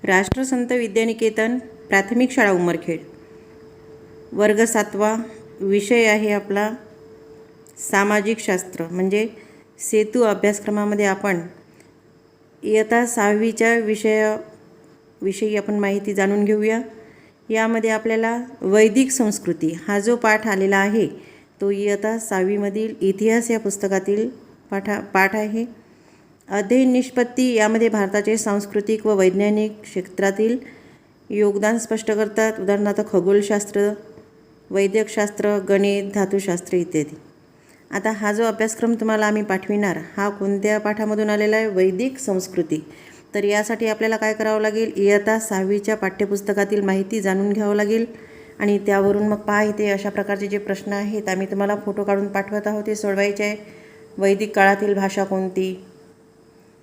राष्ट्रसंत विद्यानिकेतन प्राथमिक शाळा उमरखेड, वर्ग 7वा. विषय आहे आपला सामाजिक शास्त्र. म्हणजे सेतू अभ्यासक्रमामध्ये आपण इयत्ता 6वीच्या विषयी आपण माहिती जाणून घेऊया. यामध्ये आपल्याला वैदिक संस्कृती हा जो पाठ आलेला आहे तो इयत्ता 6वीमधील इतिहास या पुस्तकातील पाठ आहे. अध्ययन निष्पत्ती यामध्ये भारताचे सांस्कृतिक व वैज्ञानिक क्षेत्रातील योगदान स्पष्ट करतात. उदाहरणार्थ खगोलशास्त्र, वैद्यकशास्त्र, गणित, धातुशास्त्र इत्यादी. आता हा जो अभ्यासक्रम तुम्हाला आम्ही पाठविणार हा कोणत्या पाठामधून आलेला आहे? वैदिक संस्कृती. तर यासाठी आपल्याला काय करावं लागेल? इयत्ता 6वीच्या पाठ्यपुस्तकातील माहिती जाणून घ्यावं लागेल आणि त्यावरून मग पहा इथे अशा प्रकारचे जे प्रश्न आहेत आम्ही तुम्हाला फोटो काढून पाठवत आहोत ते सोडवायचे आहे. वैदिक काळातील भाषा कोणती?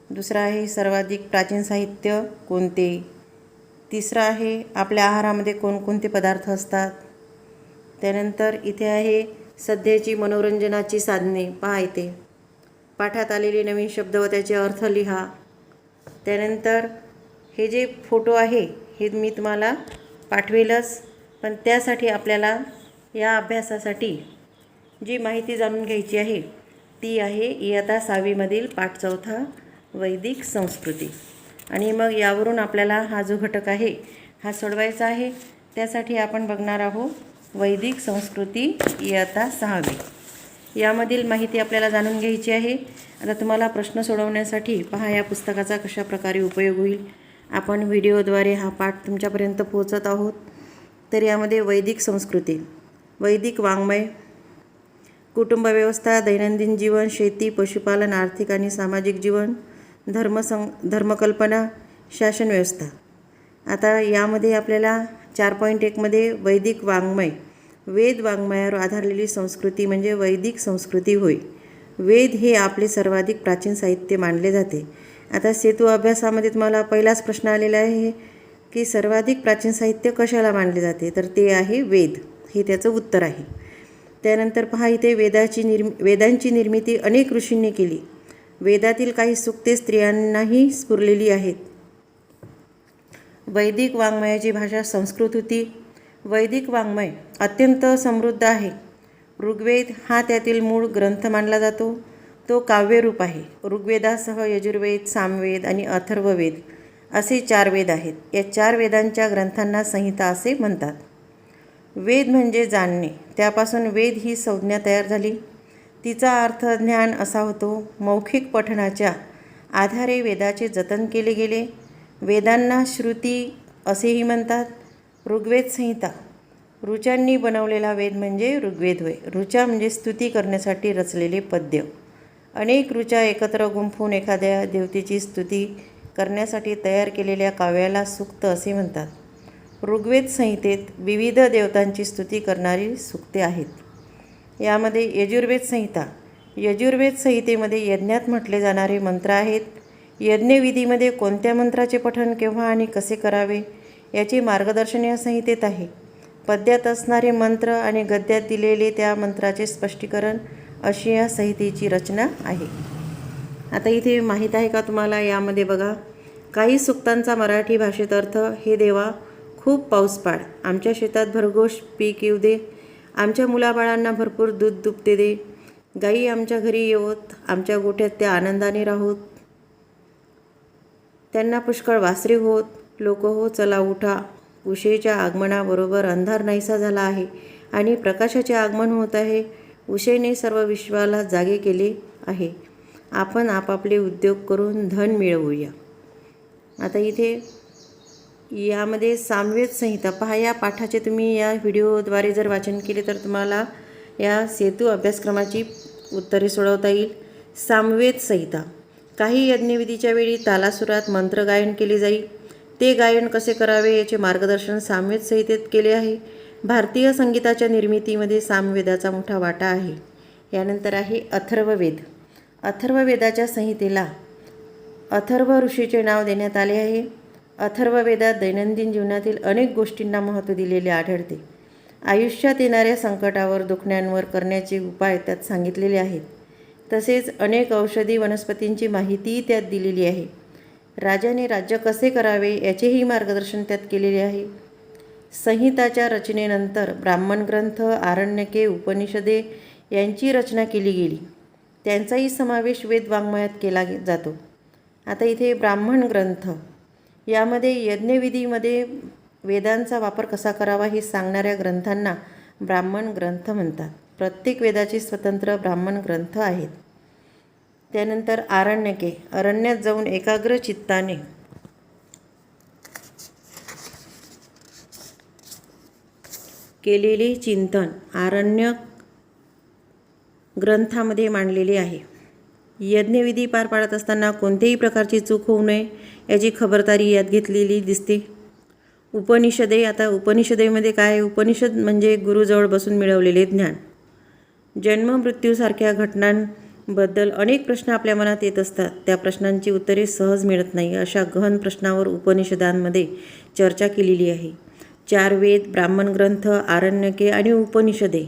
दुसरा आहे सर्वाधिक प्राचीन साहित्य कोणते? तिसरा आहे आपल्या आहारामध्ये कोणकोणते पदार्थ असतात? त्यानंतर इथे आहे सध्याची मनोरंजनाची साधने. पहा इथे पाठात आलेले नवीन शब्द व त्याचे अर्थ लिहा. त्यानंतर हे जे फोटो आहे हे मी तुम्हाला पाठवेलच, पण त्यासाठी आपल्याला या अभ्यासासाठी जी माहिती जाणून घ्यायची आहे ती आहे इयत्ता 6वीमधील पाठ 4 वैदिक संस्कृती. आणि मग यावरून आपल्याला हा जो घटक आहे हा सोडवायचा आहे. त्यासाठी आपण बघणार आहोत वैदिक संस्कृती इयत्ता 6वी. यामधील माहिती आपल्याला जाणून घ्यायची आहे. आता तुम्हाला प्रश्न सोडवण्यासाठी पहा या पुस्तकाचा कशा प्रकारे उपयोग होईल. आपण व्हिडिओद्वारे हा पाठ तुमच्यापर्यंत पोहोचत आहोत. तर यामध्ये वैदिक संस्कृती, वैदिक वाङ्मय, कुटुंबव्यवस्था, दैनंदिन जीवन, शेती, पशुपालन, आर्थिक आणि सामाजिक जीवन, धर्मकल्पना, शासनव्यवस्था. आता यामध्ये आपल्याला 4.1 मध्ये वैदिक वाङ्मय, वेद वाङ्मयावर आधारलेली संस्कृती म्हणजे वैदिक संस्कृती होय. वेद हे आपले सर्वाधिक प्राचीन साहित्य मानले जाते. आता सेतू अभ्यासामध्ये तुम्हाला पहिलाच प्रश्न आलेला आहे की सर्वाधिक प्राचीन साहित्य कशाला मानले जाते? तर ते आहे वेद. हे त्याचं उत्तर आहे. त्यानंतर पहा इथे वेदांची निर्मिती अनेक ऋषींनी केली. वेदातील काही सूक्ते स्त्रियांनाही स्फुरलेली आहेत. वैदिक वाङ्मयाची भाषा संस्कृत होती. वैदिक वाङ्मय अत्यंत समृद्ध आहे. ऋग्वेद हा त्यातील मूळ ग्रंथ मानला जातो. तो काव्यरूप आहे. ऋग्वेदासह यजुर्वेद, सामवेद आणि अथर्ववेद असे 4 वेद आहेत. या 4 वेदांच्या ग्रंथांना संहिता असे म्हणतात. वेद म्हणजे जाणणे. त्यापासून वेद ही संज्ञा तयार झाली. तिचा अर्थ ज्ञान असा होतो. मौखिक पठणाच्या आधारे वेदाचे जतन केले गेले. वेदांना श्रुती असेही म्हणतात. ऋग्वेद संहिता, ऋचांनी बनवलेला वेद म्हणजे ऋग्वेद होय. ऋचा म्हणजे स्तुती करण्यासाठी रचलेले पद्य. अनेक ऋचा एकत्र गुंफून एखाद्या देवतेची स्तुती करण्यासाठी तयार केलेल्या काव्याला सूक्त असे म्हणतात. ऋग्वेद संहितेत विविध देवतांची स्तुती करणारी सूक्ते आहेत. यामध्ये यजुर्वेद संहिता, यजुर्वेद संहितेमध्ये यज्ञात म्हटले जाणारे मंत्र आहेत. यज्ञविधीमध्ये कोणत्या मंत्राचे पठण केव्हा आणि कसे करावे याचे मार्गदर्शन या संहितेत आहे. पद्यात असणारे मंत्र आणि गद्यात दिलेले त्या मंत्राचे स्पष्टीकरण अशी या संहितेची रचना आहे. आता इथे माहीत आहे का तुम्हाला? यामध्ये बघा काही सूक्तांचा मराठी भाषेत अर्थ: हे देवा खूप पाऊस पाड, आमच्या शेतात भरघोष पीक येऊ दे, आमच्या मुलाबाळांना भरपूर दूध दुभते दे, गायी आमच्या घरी येवोत, आमच्या गोठ्यात त्या आनंदाने राहोत, त्यांना पुष्कळ वासरे होत, लोक हो चला उठा, उशेच्या आगमनाबरोबर अंधार नाहीसा झाला आहे आणि प्रकाशाचे आगमन होत आहे. उशेने सर्व विश्वाला जागे केले आहे. आपण आपापले उद्योग करून धन मिळवूया. आता इथे यामध्ये सामवेद संहिता पहा. या पाठाचे तुम्ही या व्हिडिओद्वारे जर वाचन केले तर तुम्हाला या सेतू अभ्यासक्रमाची उत्तरे सोडवता येईल. सामवेद संहिता, काही यज्ञविधीच्या वेळी तालासुरात मंत्र गायन केले जाईल. ते गायन कसे करावे याचे मार्गदर्शन सामवेद संहितेत केले आहे. भारतीय संगीताच्या निर्मितीमध्ये सामवेदाचा मोठा वाटा आहे. यानंतर आहे अथर्ववेद. अथर्ववेदाच्या संहितेला अथर्व ऋषीचे नाव देण्यात आले आहे. अथर्ववेदात दैनंदिन जीवनातील अनेक गोष्टींना महत्त्व दिलेले आढळते. आयुष्यात येणाऱ्या संकटावर, दुखण्यांवर करण्याचे उपाय त्यात सांगितलेले आहेत. तसेच अनेक औषधी वनस्पतींची माहितीही त्यात दिलेली आहे. राजाने राज्य कसे करावे याचेही मार्गदर्शन त्यात केलेले आहे. संहिताच्या रचनेनंतर ब्राह्मण ग्रंथ, आरण्यके, उपनिषदे यांची रचना केली गेली. त्यांचाही समावेश वेद वाङ्मयात केला जातो. आता इथे ब्राह्मण ग्रंथ यामध्ये यज्ञविधीमध्ये वेदांचा वापर कसा करावा हे सांगणाऱ्या ग्रंथांना ब्राह्मण ग्रंथ म्हणतात. प्रत्येक वेदाचे स्वतंत्र ब्राह्मण ग्रंथ आहेत. त्यानंतर आरण्यके, अरण्यात जाऊन एकाग्र चित्ताने केलेले चिंतन आरण्यक ग्रंथामध्ये मांडलेले आहे. यज्ञविधी पार पाडत असताना कोणत्याही प्रकारची चूक होऊ नये याची खबरदारी यात घेतलेली दिसते. उपनिषदे, आता उपनिषदेमध्ये काय? उपनिषद म्हणजे गुरुजवळ बसून मिळवलेले ज्ञान. जन्म मृत्यूसारख्या घटनांबद्दल अनेक प्रश्न आपल्या मनात येत असतात. त्या प्रश्नांची उत्तरे सहज मिळत नाही. अशा गहन प्रश्नावर उपनिषदांमध्ये चर्चा केलेली आहे. 4 वेद, ब्राह्मण ग्रंथ, आरण्यके आणि उपनिषदे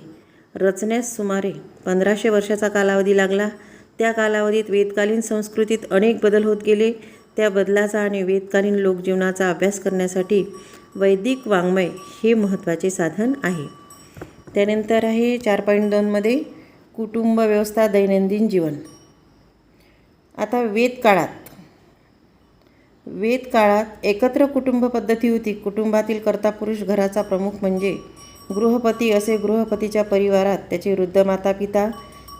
रचण्यास सुमारे 1500 वर्षाचा कालावधी लागला. त्या कालावधीत वेदकालीन संस्कृतीत अनेक बदल होत गेले. त्या बदलाचा आणि वेदकालीन लोकजीवनाचा अभ्यास करण्यासाठी वैदिक वाङ्मय हे महत्त्वाचे साधन आहे. त्यानंतर आहे 4.2 मध्ये कुटुंब व्यवस्था, दैनंदिन जीवन. आता वेद काळात एकत्र कुटुंब पद्धती होती. कुटुंबातील कर्ता पुरुष, घराचा प्रमुख म्हणजे गृहपती असे. गृहपतीच्या परिवारात त्याचे वृद्ध माता पिता,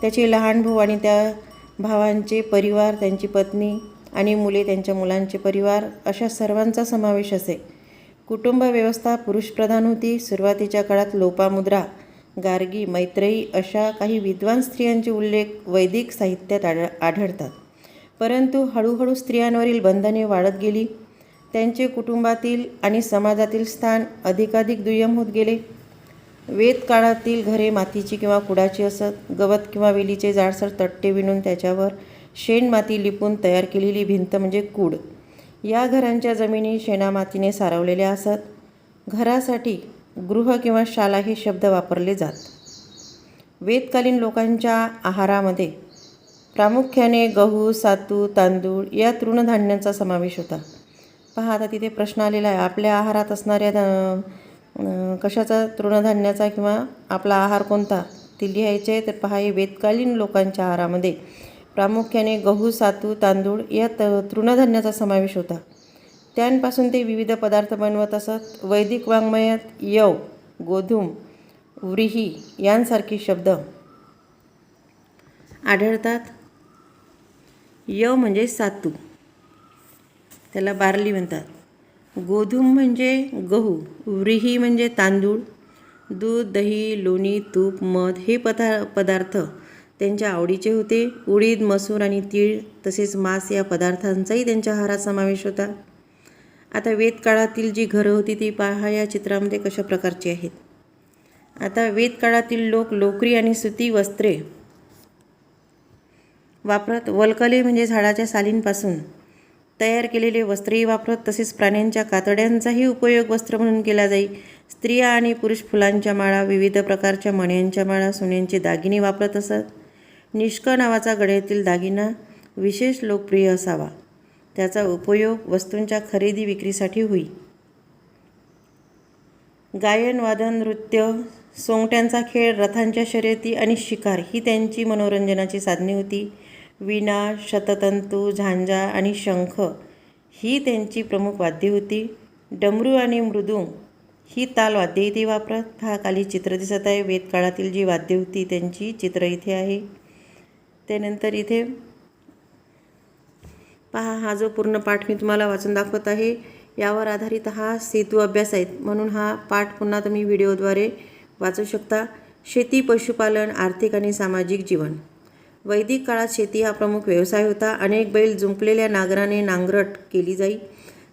त्याचे लहान भाऊ आणि त्या भावांचे परिवार, त्यांची पत्नी आणि मुले, त्यांच्या मुलांचे परिवार अशा सर्वांचा समावेश असे. कुटुंब व्यवस्था पुरुषप्रधान होती. सुरुवातीच्या काळात लोपामुद्रा, गार्गी, मैत्रेयी अशा काही विद्वान स्त्रियांचे उल्लेख वैदिक साहित्यात आढळतात. परंतु हळूहळू स्त्रियांवरील बंधने वाढत गेली. त्यांचे कुटुंबातील आणि समाजातील स्थान अधिकाधिक दुय्यम होत गेले. वेद काळातील घरे मातीची किंवा कुडाची असत. गवत किंवा वेलीचे जाडसर तट्टे विणून त्याच्यावर शेण माती लिपून तयार केलेली भिंत म्हणजे कूड. या घरांच्या जमिनी शेणामातीने सारवलेल्या असत. घरासाठी गृह किंवा शाला हे शब्द वापरले जात. वेदकालीन लोकांच्या आहारामध्ये प्रामुख्याने गहू, सातू, तांदूळ या तृणधान्यांचा समावेश होता. पहा, आता तिथे प्रश्न आलेला आहे. आपल्या आहारात असणाऱ्या कशाचा, तृणधान्याचा किंवा आपला आहार कोणता ते लिहायचे. तर पहा, हे वेदकालीन लोकांच्या आहारामध्ये प्रामुख्याने गहू, सातू, तांदूळ या तृणधान्याचा समावेश होता. त्यांपासून ते विविध पदार्थ बनवत असत. वैदिक वाङ्मयात यव, गोधूम, व्रीही यांसारखे शब्द आढळतात. यव म्हणजे सातू, त्याला बार्ली म्हणतात. गोधूम म्हणजे गहू, व्रीही म्हणजे तांदूळ. दूध, दही, लोणी, तूप, मध हे पदार्थ त्यांच्या आवडीचे होते. उडीद, मसूर आणि तीळ तसेच मांस या पदार्थांचाही त्यांच्या आहारात समावेश होता. आता वेद काळातील जी घरं होती ती पहा या चित्रामध्ये कशा प्रकारची आहेत. आता वेद काळातील लोक लोकरी आणि सुती वस्त्रे वापरत. वल्कले म्हणजे झाडाच्या सालींपासून तयार केलेले वस्त्रही वापरत. तसेच प्राण्यांच्या कातड्यांचाही उपयोग वस्त्र म्हणून केला जाई. स्त्रिया आणि पुरुष फुलांच्या माळा, विविध प्रकारच्या मण्यांच्या माळा, सोन्यांचे दागिने वापरत असत. निष्क नावाचा गळ्यातील दागिना विशेष लोकप्रिय असावा. त्याचा उपयोग वस्तूंच्या खरेदी विक्रीसाठी होई. गायन, वादन, नृत्य, सोंगट्यांचा खेळ, रथांच्या शर्यती आणि शिकार ही त्यांची मनोरंजनाची साधने होती. वीणा, शततंतू, झांजा आणि शंख ही त्यांची प्रमुख वाद्ये होती. डमरू आणि मृदुंग ही तालवाद्ये इथे वापरत. हा खाली चित्र दिसत आहे. वेद काळातील जी वाद्ये होती त्यांची चित्र इथे आहे. त्यानंतर इथे पहा, हा जो पूर्ण पाठ मी तुम्हाला वाचून दाखवत आहे यावर आधारित हा सेतू अभ्यास आहे. म्हणून हा पाठ पुन्हा तुम्ही व्हिडिओद्वारे वाचू शकता. शेती, पशुपालन, आर्थिक आणि सामाजिक जीवन. वैदिक काळात शेती हा प्रमुख व्यवसाय होता. अनेक बैल जुंपलेल्या नांगराने नांगरट केली जाई.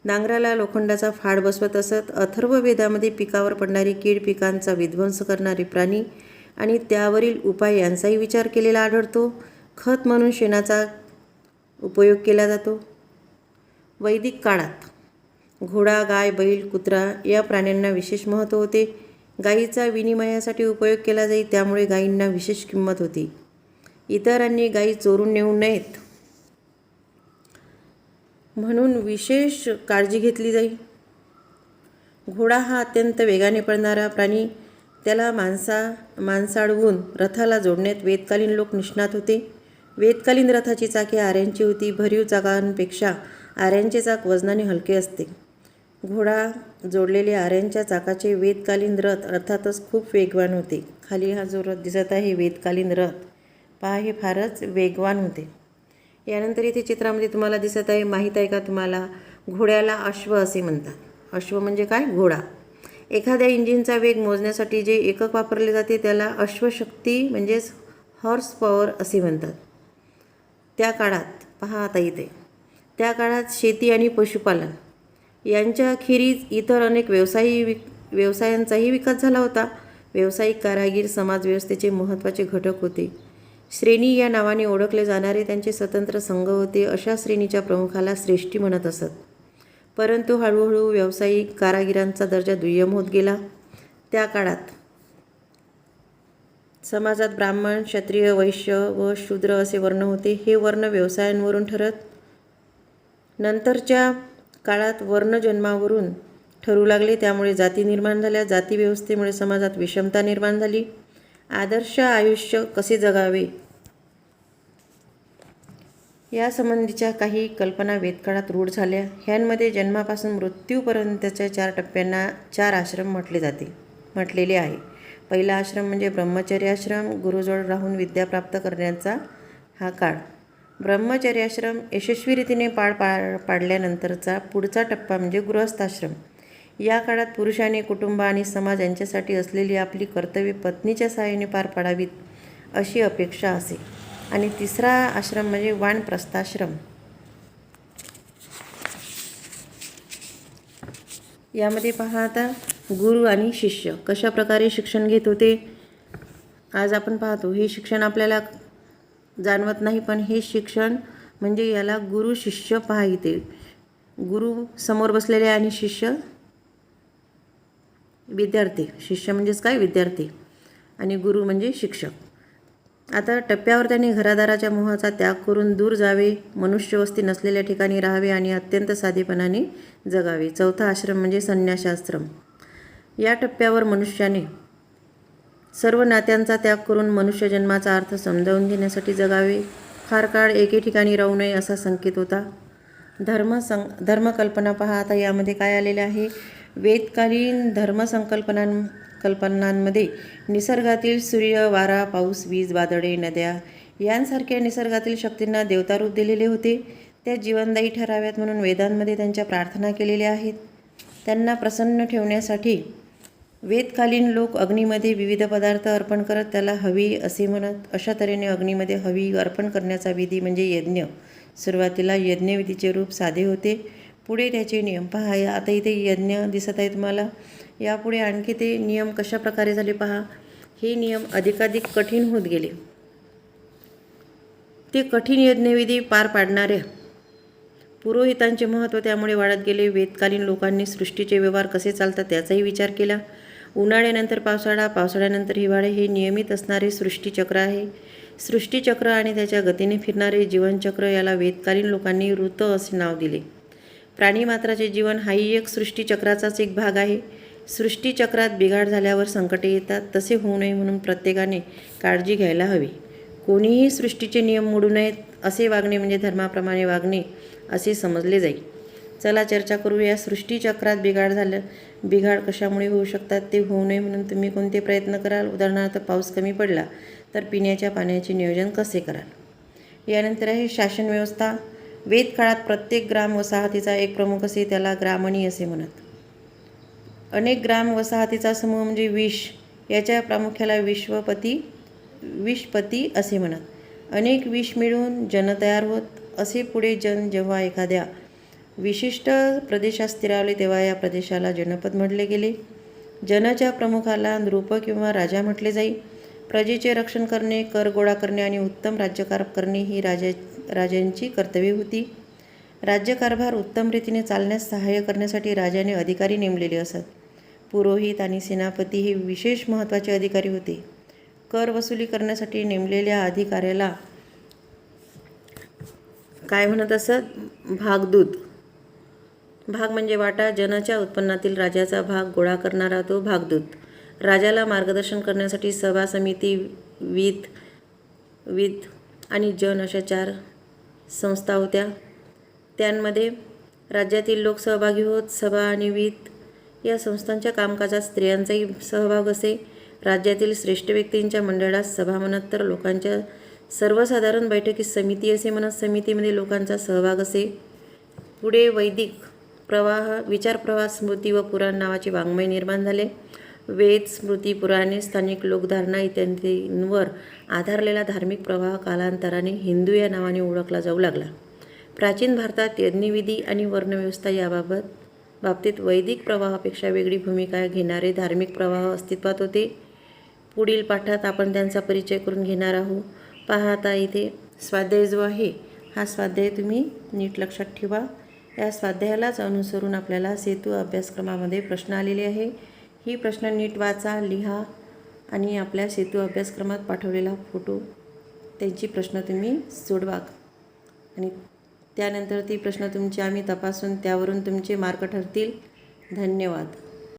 नांगराला लोखंडाचा फाड बसवत असत. अथर्ववेदामध्ये पिकावर पडणारी कीड, पिकांचा विध्वंस करणारे प्राणी आणि त्यावरील उपाय यांचाही विचार केलेला आढळतो. खत म्हणून शेणाचा उपयोग केला जातो. वैदिक काळात घोडा, गाय, बैल, कुत्रा या प्राण्यांना विशेष महत्त्व होते. गायीचा विनिमयासाठी उपयोग केला जाई, त्यामुळे गायींना विशेष किंमत होती. इतरांनी गायी चोरून नेऊ नयेत म्हणून विशेष काळजी घेतली जाई. घोडा हा अत्यंत वेगाने पळणारा प्राणी. त्याला माणसाळवून रथाला जोडण्यात वेदकालीन लोक निष्णात होते. वेदकालीन रथाची चाके आऱ्यांची होती. भरीव चाकांपेक्षा आऱ्यांचे चाक वजनाने हलके असते. घोडा जोडलेले आऱ्यांच्या चाकाचे वेदकालीन रथ अर्थातच खूप वेगवान होते. खाली हा जो रथ दिसत आहे वेदकालीन रथ, पहा हे फारच वेगवान होते. यानंतर इथे चित्रामध्ये तुम्हाला दिसत आहे, माहीत आहे का तुम्हाला, घोड्याला अश्व असे म्हणतात. अश्व म्हणजे काय? घोडा. एखाद्या इंजिनचा वेग मोजण्यासाठी जे एकक वापरले जाते त्याला अश्वशक्ती म्हणजेच हॉर्स पॉवर असे म्हणतात. त्या काळात पहा आता इथे, त्या काळात शेती आणि पशुपालन यांच्या अखेरीज इतर अनेक व्यवसायांचाही विकास झाला होता. व्यावसायिक कारागीर समाजव्यवस्थेचे महत्त्वाचे घटक होते. श्रेणी या नावाने ओळखले जाणारे त्यांचे स्वतंत्र संघ होते. अशा श्रेणीच्या प्रमुखाला श्रेष्ठी म्हणत असत. परंतु हळूहळू व्यावसायिक कारागिरांचा दर्जा दुय्यम होत गेला. त्या काळात समाजात ब्राह्मण, क्षत्रिय, वैश्य व शूद्र असे वर्ण होते. हे वर्ण व्यवसायांवरून ठरत. नंतरच्या काळात वर्ण जन्मावरून ठरू लागले. त्यामुळे जाती निर्माण झाल्या. जाती व्यवस्थेमुळे समाजात विषमता निर्माण झाली. आदर्श आयुष्य कसे जगावे यासंबंधीच्या काही कल्पना वेदकाळात रूढ झाल्या. ह्यांमध्ये जन्मापासून मृत्यूपर्यंतच्या 4 टप्प्यांना 4 आश्रम म्हटलेले आहे. पहिला आश्रम म्हणजे ब्रह्मचर्याश्रम, गुरुजवळ राहून विद्या प्राप्त करण्याचा हा काळ. ब्रह्मचर्याश्रम यशस्वी रीतीने पाडल्यानंतरचा पुढचा टप्पा म्हणजे गृहस्थाश्रम. या काळात पुरुषाने कुटुंब आणि समाज यांच्यासाठी असलेली आपली कर्तव्ये पत्नीच्या सहाय्याने पार पाडावीत अशी अपेक्षा असे. आणि तिसरा आश्रम म्हणजे वानप्रस्थाश्रम. यामध्ये पहा आता गुरु आणि शिष्य कशा प्रकारे शिक्षण घेत होते. आज आपण पाहतो हे शिक्षण आपल्याला जाणवत नाही, पण हे शिक्षण म्हणजे याला गुरु शिष्य पहा इथे. गुरु समोर बसलेले आणि शिष्य विद्यार्थी. शिष्य म्हणजेच काय? विद्यार्थी. आणि गुरु म्हणजे शिक्षक. आता टप्प्यावर त्यांनी घरादाराच्या मोहाचा त्याग करून दूर जावे, मनुष्यवस्ती नसलेल्या ठिकाणी राहावे आणि अत्यंत साधेपणाने जगावे. चौथा आश्रम म्हणजे संन्यासाश्रम. या टप्प्यावर मनुष्याने सर्व नात्यांचा त्याग करून मनुष्य जन्माचा अर्थ समजावून घेण्यासाठी जगावे. फार काळ एके ठिकाणी राहू नये असा संकेत होता. धर्मकल्पना पहा आता यामध्ये काय आलेले आहे. वेदकालीन कल्पनांमध्ये निसर्गातील सूर्य, वारा, पाऊस, वीज, वादळे, नद्या यांसारख्या निसर्गातील शक्तींना देवतारूप दिलेले होते. त्या जीवनदायी ठराव्यात म्हणून वेदांमध्ये त्यांच्या प्रार्थना केलेल्या आहेत. त्यांना प्रसन्न ठेवण्यासाठी वेदकालीन लोक अग्नीमध्ये विविध पदार्थ अर्पण करत त्याला हवी असे म्हणत. अशा तऱ्हेने अग्नीमध्ये हवी अर्पण करण्याचा विधी म्हणजे यज्ञ. सुरुवातीला यज्ञविधीचे रूप साधे होते, पुढे त्याचे नियम पहा. आता इथे यज्ञ दिसत आहे तुम्हाला. यापुढे आणखी ते नियम कशा प्रकारे झाले पहा. हे नियम अधिकाधिक कठीण होत गेले. ते कठीण यज्ञविधी पार पाडणाऱ्या पुरोहितांचे महत्त्व त्यामुळे वाढत गेले. वेदकालीन लोकांनी सृष्टीचे व्यवहार कसे चालतात याचाही विचार केला. उन्हाळ्यानंतर पावसाळा, पावसाळ्यानंतर हिवाळे हे नियमित असणारे सृष्टीचक्र आहे. सृष्टीचक्र आणि त्याच्या गतीने फिरणारे जीवनचक्र याला वेदकालीन लोकांनी ऋत असे नाव दिले. प्राणीमात्राचे जीवन हाही एक सृष्टीचक्राचाच एक भाग आहे. सृष्टीचक्रात बिघाड झाल्यावर संकटे येतात. तसे होऊ नये म्हणून प्रत्येकाने काळजी घ्यायला हवी. कोणीही सृष्टीचे नियम मोडू नयेत असे वागणे म्हणजे धर्माप्रमाणे वागणे असे समजले जाईल. चला चर्चा करूया. सृष्टीचक्रात बिघाड कशामुळे होऊ शकतात ते होऊ नये म्हणून तुम्ही कोणते प्रयत्न कराल. उदाहरणार्थ पाऊस कमी पडला तर पिण्याच्या पाण्याचे नियोजन कसे कराल. यानंतर आहे शासन व्यवस्था. वेदकाळात प्रत्येक ग्राम वसाहतीचा एक प्रमुख असे, त्याला ग्रामणी असे म्हणत. अनेक ग्राम वसाहतीचा समूह म्हणजे विश, याच्या प्रामुख्याला विशपती असे म्हणत. अनेक विश मिळून जन तयार होत. असे पुढे जन जेव्हा एखाद्या विशिष्ट प्रदेशात स्थिरावले तेव्हा या प्रदेशाला जनपद म्हटले गेले. जनच्या प्रमुखाला नृप किंवा राजा म्हटले जाई. प्रजेचे रक्षण करणे, कर गोळा करणे आणि उत्तम राज्यकारभार करणे ही राजांची कर्तव्ये होती. राज्यकारभार उत्तम रीतीने चालण्यास सहाय्य करण्यासाठी राजाने अधिकारी नेमलेले असत. पुरोहित आणि सेनापती हे विशेष महत्त्वाचे अधिकारी होते. कर वसुली करण्यासाठी नेमलेल्या अधिकाऱ्याला काय म्हणत असत? भागदूत भाग म्हणजे वाटा. जनाच्या उत्पन्नातील राजाचा भाग गोळा करणारा तो भागदूत. राजाला मार्गदर्शन करण्यासाठी सभा, समिती, विध आणि जन अशा 4 संस्था होत्या. त्यांमध्ये राज्यातील लोक सहभागी होत. सभा आणि विध या संस्थांच्या कामकाजात स्त्रियांचाही सहभाग असे. राज्यातील श्रेष्ठ व्यक्तींच्या मंडळात सभा म्हणत, तर लोकांच्या सर्वसाधारण बैठकीत समिती असे म्हणत. समितीमध्ये लोकांचा सहभाग असे. पुढे वैदिक प्रवाह, विचारप्रवाह, स्मृती व पुराण नावाचे वाङ्मय निर्माण झाले. वेद, स्मृती, पुराणे, स्थानिक लोकधारणा इत्यादींवर आधारलेला धार्मिक प्रवाह कालांतराने हिंदू या नावाने ओळखला जाऊ लागला. प्राचीन भारतात यज्ञविधी आणि वर्णव्यवस्था बाबतीत वैदिक प्रवाहापेक्षा वेगळी भूमिका घेणारे धार्मिक प्रवाह अस्तित्वात होते. पुढील पाठात आपण त्यांचा परिचय करून घेणार आहोत. पहा आता इथे स्वाध्याय जो आहे, हा स्वाध्याय तुम्ही नीट लक्षात ठेवा. या स्वाध्यायालाच अनुसरून आपल्याला सेतू अभ्यासक्रमामध्ये प्रश्न आलेले आहे. ही प्रश्न नीट वाचा, लिहा आणि आपल्या सेतू अभ्यासक्रमात पाठवलेला फोटो त्यांची प्रश्न तुम्ही सोडवा आणि त्यानंतर ती प्रश्न तुमचे आम्ही तपासून त्यावरून तुमचे मार्क ठरतील. धन्यवाद.